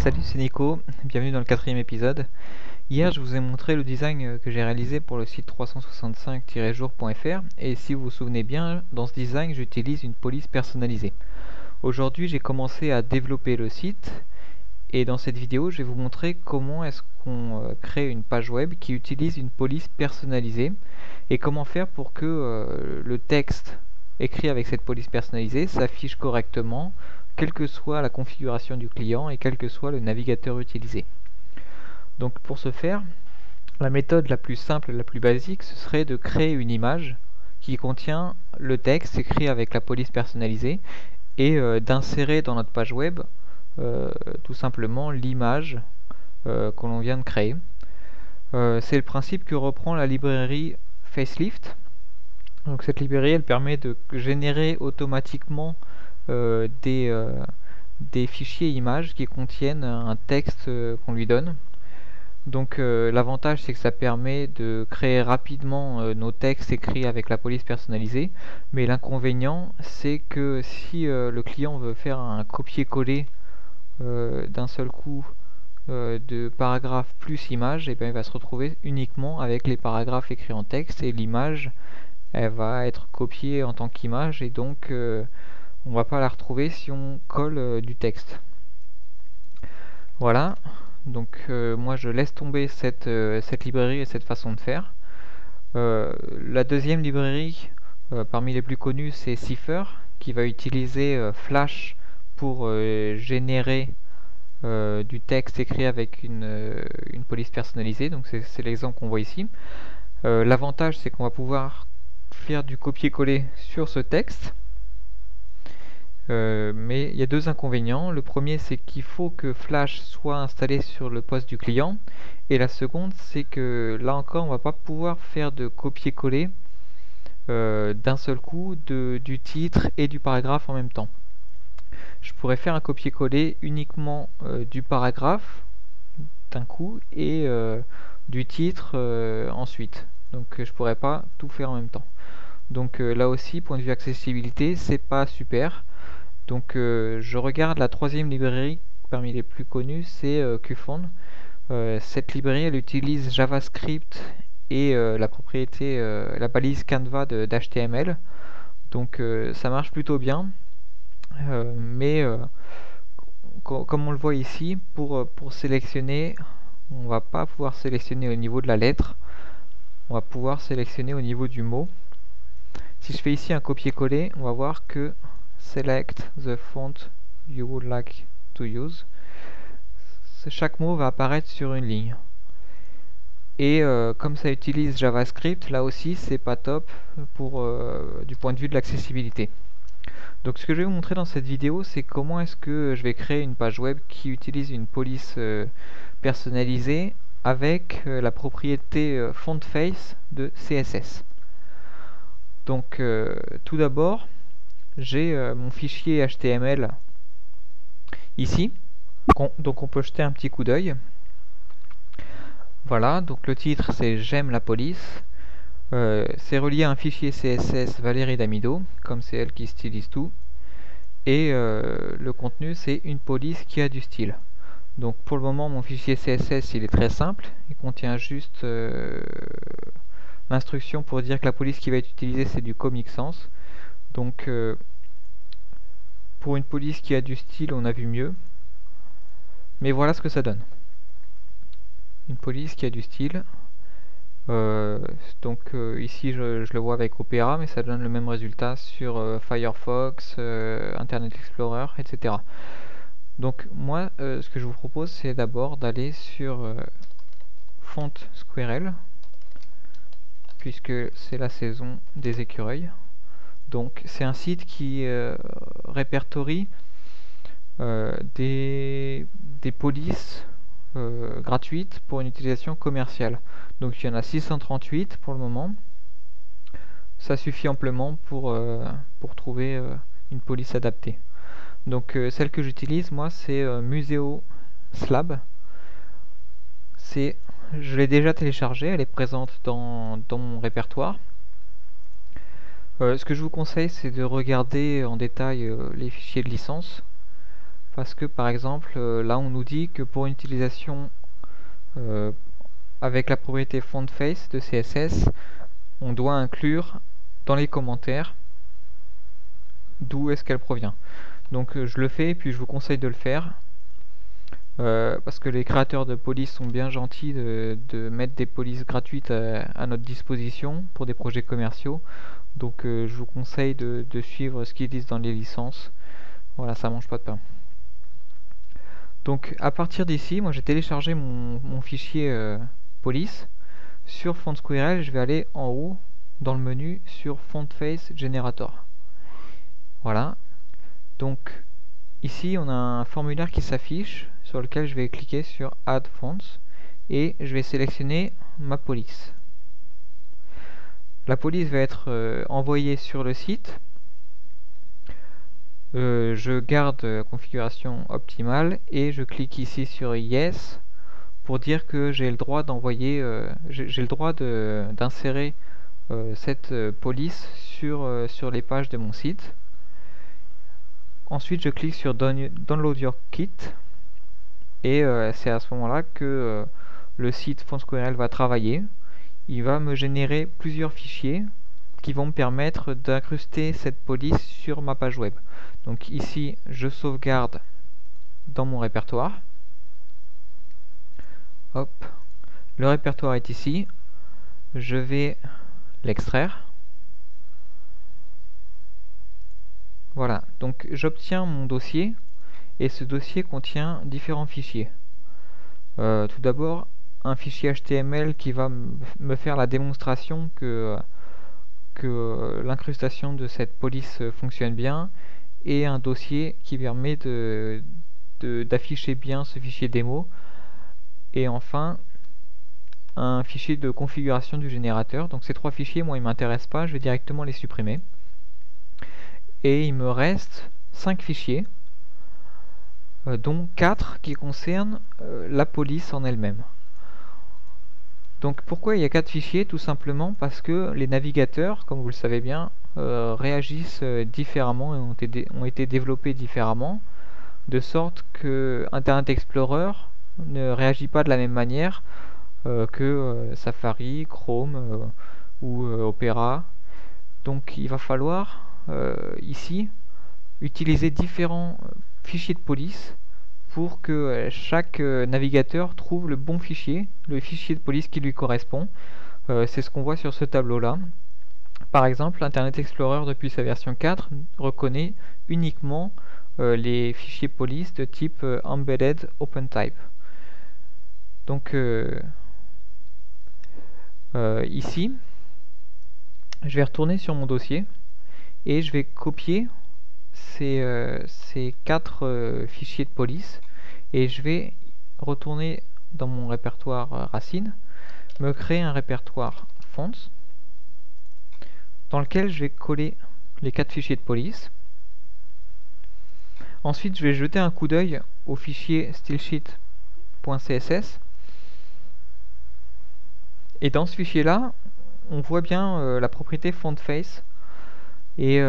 Salut, c'est Nico, bienvenue dans le 4e épisode. Hier, je vous ai montré le design que j'ai réalisé pour le site 365-jour.fr et si vous vous souvenez bien, dans ce design, j'utilise une police personnalisée. Aujourd'hui, j'ai commencé à développer le site et dans cette vidéo, je vais vous montrer comment est-ce qu'on crée une page web qui utilise une police personnalisée et comment faire pour que le texte écrit avec cette police personnalisée s'affiche correctement, quelle que soit la configuration du client et quel que soit le navigateur utilisé. Donc pour ce faire, la méthode la plus simple et la plus basique, ce serait de créer une image qui contient le texte écrit avec la police personnalisée et d'insérer dans notre page web tout simplement l'image que l'on vient de créer. C'est le principe que reprend la librairie Facelift. Donc cette librairie, elle permet de générer automatiquement des fichiers images qui contiennent un texte qu'on lui donne. Donc l'avantage, c'est que ça permet de créer rapidement nos textes écrits avec la police personnalisée, mais l'inconvénient, c'est que si le client veut faire un copier-coller d'un seul coup de paragraphe plus image, et bien il va se retrouver uniquement avec les paragraphes écrits en texte et l'image elle va être copiée en tant qu'image et donc on va pas la retrouver si on colle du texte. Voilà, donc moi je laisse tomber cette librairie et cette façon de faire. La deuxième librairie parmi les plus connues, c'est Cipher, qui va utiliser Flash pour générer du texte écrit avec une police personnalisée, donc c'est l'exemple qu'on voit ici. L'avantage, c'est qu'on va pouvoir faire du copier-coller sur ce texte, mais il y a deux inconvénients. Le premier, c'est qu'il faut que Flash soit installé sur le poste du client, et la seconde, c'est que là encore, on va pas pouvoir faire de copier-coller d'un seul coup du titre et du paragraphe en même temps. Je pourrais faire un copier-coller uniquement du paragraphe d'un coup et du titre ensuite. Donc je pourrais pas tout faire en même temps. Donc là aussi, point de vue accessibilité, c'est pas super. Donc je regarde la troisième librairie parmi les plus connues, c'est Qfont. Cette librairie, elle utilise JavaScript et la propriété, la balise Canva d'HTML. Donc ça marche plutôt bien. Mais comme on le voit ici, pour sélectionner, on va pas pouvoir sélectionner au niveau de la lettre, on va pouvoir sélectionner au niveau du mot. Si je fais ici un copier-coller, on va voir que select the font you would like to use, chaque mot va apparaître sur une ligne. Et comme ça utilise JavaScript, là aussi c'est pas top pour du point de vue de l'accessibilité. Donc ce que je vais vous montrer dans cette vidéo, c'est comment est-ce que je vais créer une page web qui utilise une police personnalisée avec la propriété font face de CSS. Donc tout d'abord, j'ai mon fichier HTML ici, donc on peut jeter un petit coup d'œil. Voilà, donc le titre c'est J'aime la police. C'est relié à un fichier CSS Valérie Damido, comme c'est elle qui stylise tout. Et le contenu, c'est une police qui a du style. Donc pour le moment, mon fichier CSS, il est très simple. Il contient juste l'instruction pour dire que la police qui va être utilisée, c'est du Comic Sans. Donc pour une police qui a du style, on a vu mieux. Mais voilà ce que ça donne. Une police qui a du style. Donc ici je le vois avec Opera, mais ça donne le même résultat sur Firefox, Internet Explorer, etc. Donc moi ce que je vous propose, c'est d'abord d'aller sur Font Squirrel, puisque c'est la saison des écureuils. Donc c'est un site qui répertorie des polices gratuites pour une utilisation commerciale. Donc il y en a 638 pour le moment. Ça suffit amplement pour trouver une police adaptée. Donc celle que j'utilise moi, c'est Museo Slab. Je l'ai déjà téléchargée, elle est présente dans mon répertoire. Ce que je vous conseille, c'est de regarder en détail les fichiers de licence, parce que par exemple là on nous dit que pour une utilisation avec la propriété FontFace de CSS, on doit inclure dans les commentaires d'où est-ce qu'elle provient. Donc je le fais et puis je vous conseille de le faire parce que les créateurs de polices sont bien gentils de mettre des polices gratuites à notre disposition pour des projets commerciaux. Donc je vous conseille de suivre ce qu'ils disent dans les licences. Voilà, ça mange pas de pain. Donc à partir d'ici, moi j'ai téléchargé mon fichier police. Sur FontSquirrel, je vais aller en haut dans le menu sur FontFace Generator. Voilà. Donc ici on a un formulaire qui s'affiche sur lequel je vais cliquer sur Add Fonts et je vais sélectionner ma police. La police va être envoyée sur le site. Je garde configuration optimale et je clique ici sur Yes pour dire que j'ai le droit d'envoyer, j'ai le droit d'insérer cette police sur les pages de mon site. Ensuite, je clique sur Download Your Kit et c'est à ce moment-là que le site FontSquirrel va travailler. Il va me générer plusieurs fichiers qui vont me permettre d'incruster cette police sur ma page web. Donc ici, je sauvegarde dans mon répertoire. Hop, le répertoire est ici. Je vais l'extraire. Voilà, donc j'obtiens mon dossier et ce dossier contient différents fichiers. Tout d'abord, un fichier HTML qui va me faire la démonstration que l'incrustation de cette police fonctionne bien, et un dossier qui permet d'afficher bien ce fichier démo, et enfin un fichier de configuration du générateur. Donc ces trois fichiers, moi, ils ne m'intéressent pas, je vais directement les supprimer. Et il me reste 5 fichiers, dont 4 qui concernent la police en elle-même. Donc pourquoi il y a 4 fichiers? Tout simplement parce que les navigateurs, comme vous le savez bien, réagissent différemment et ont été développés différemment, de sorte que Internet Explorer ne réagit pas de la même manière que Safari, Chrome ou Opera. Donc il va falloir ici utiliser différents fichiers de police pour que chaque navigateur trouve le bon fichier, le fichier de police qui lui correspond. C'est ce qu'on voit sur ce tableau-là. Par exemple, Internet Explorer depuis sa version 4 reconnaît uniquement les fichiers police de type Embedded OpenType. Donc ici, je vais retourner sur mon dossier et je vais copier ces 4 fichiers de police et je vais retourner dans mon répertoire racine, me créer un répertoire fonts dans lequel je vais coller les 4 fichiers de police. Ensuite, je vais jeter un coup d'œil au fichier stylesheet.css et dans ce fichier là on voit bien la propriété FontFace. Et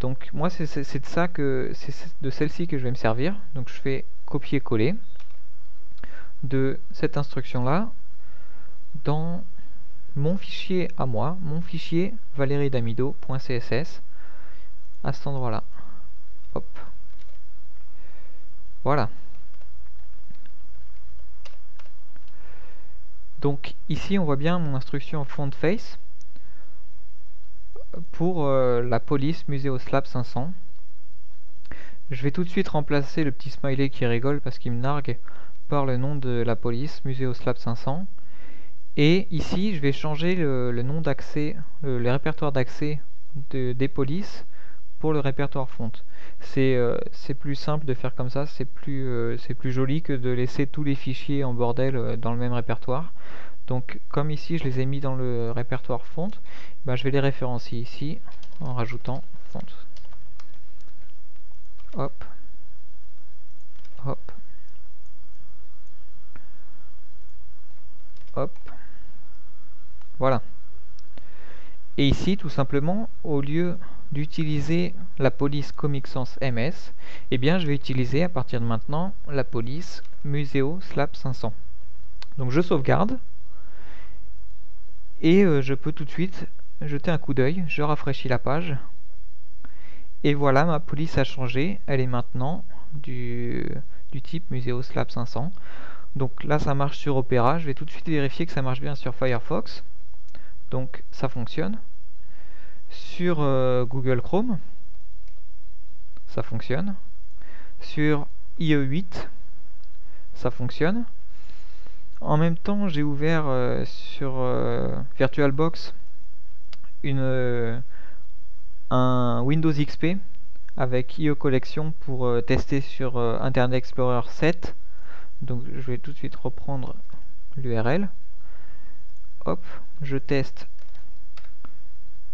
donc moi c'est de celle-ci que je vais me servir. Donc je fais copier-coller de cette instruction là dans mon fichier à moi, mon fichier valeriedamido.css, à cet endroit là. Hop, voilà. Donc ici on voit bien mon instruction FontFace pour la police Museoslab 500. Je vais tout de suite remplacer le petit smiley qui rigole parce qu'il me nargue par le nom de la police Museoslab 500. Et ici je vais changer le nom d'accès, le répertoire d'accès des polices pour le répertoire font. C'est plus simple de faire comme ça, c'est plus joli que de laisser tous les fichiers en bordel dans le même répertoire. Donc comme ici je les ai mis dans le répertoire font, ben, je vais les référencier ici en rajoutant font. Hop, hop, hop, voilà. Et ici tout simplement, au lieu d'utiliser la police Comic Sans MS, eh bien je vais utiliser à partir de maintenant la police Museo Slab 500. Donc je sauvegarde et je peux tout de suite jeter un coup d'œil, je rafraîchis la page et voilà, ma police a changé, elle est maintenant du type Museo Slab 500. Donc là ça marche sur Opera, je vais tout de suite vérifier que ça marche bien sur Firefox. Donc ça fonctionne. Sur Google Chrome, ça fonctionne. Sur IE8, ça fonctionne. En même temps, j'ai ouvert sur VirtualBox un Windows XP avec IE Collection pour tester sur Internet Explorer 7. Donc je vais tout de suite reprendre l'URL. Hop, je teste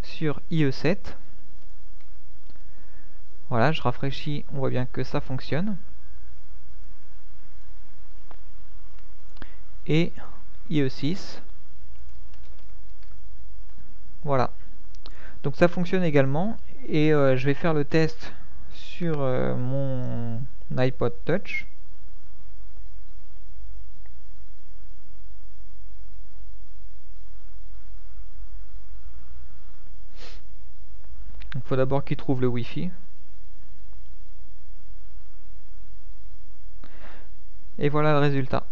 sur IE7. Voilà, je rafraîchis, on voit bien que ça fonctionne. Et IE6. Voilà. Donc ça fonctionne également. Et je vais faire le test sur mon iPod Touch. Il faut d'abord qu'il trouve le Wi-Fi. Et voilà le résultat.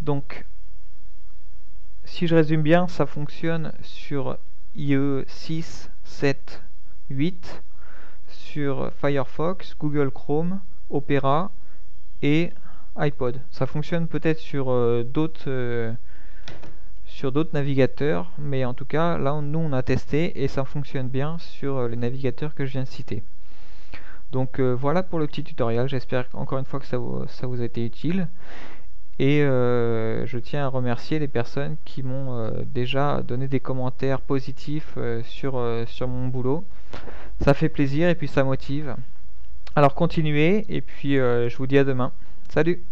Donc, si je résume bien, ça fonctionne sur IE 6, 7, 8, sur Firefox, Google Chrome, Opera et iPod. Ça fonctionne peut-être sur d'autres navigateurs, mais en tout cas, là, nous, on a testé et ça fonctionne bien sur les navigateurs que je viens de citer. Donc voilà pour le petit tutoriel, j'espère encore une fois que ça vous a été utile. Et je tiens à remercier les personnes qui m'ont déjà donné des commentaires positifs sur mon boulot. Ça fait plaisir et puis ça motive. Alors continuez et puis je vous dis à demain. Salut!